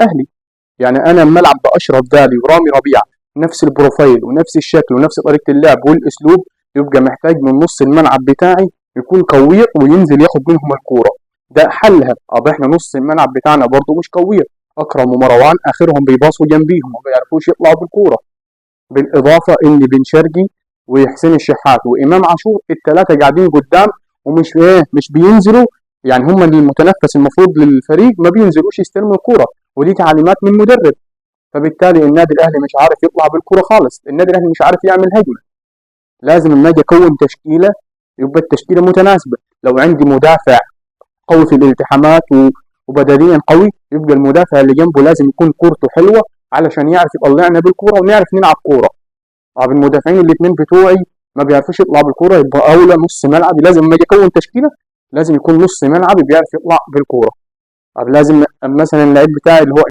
اهلي. يعني انا لما العب باشرف دالي ورامي ربيعه نفس البروفايل ونفس الشكل ونفس طريقه اللعب والاسلوب، يبقى محتاج من نص الملعب بتاعي يكون قوي وينزل ياخد منهم الكوره. ده حلها. اب احنا نص الملعب بتاعنا برضه مش قوي، اكرم ومروان اخرهم بيباصوا جنبيهم ما بيعرفوش يطلعوا بالكوره. بالاضافه ان بن شرقي وحسين الشحات وامام عاشور الثلاثه قاعدين قدام ومش مش بينزلوا. يعني هم اللي المتنفس المفروض للفريق ما بينزلوش يستلموا الكوره، ودي تعليمات من مدرب. فبالتالي النادي الاهلي مش عارف يطلع بالكوره خالص، النادي الاهلي مش عارف يعمل هجمه. لازم لما اجي اكون تشكيله يبقى التشكيله متناسبه. لو عندي مدافع قوي في الالتحامات وبدنيا قوي، يبقى المدافع اللي جنبه لازم يكون كورته حلوه علشان يعرف يطلعنا بالكوره ونعرف نلعب كوره. طب المدافعين الاثنين بتوعي ما بيعرفوش يطلع بالكوره، يبقى اولى نص ملعبي لازم لما اجي اكون تشكيله لازم يكون نص ملعبي بيعرف يطلع بالكوره. طب لازم مثلا اللعيب بتاعي اللي هو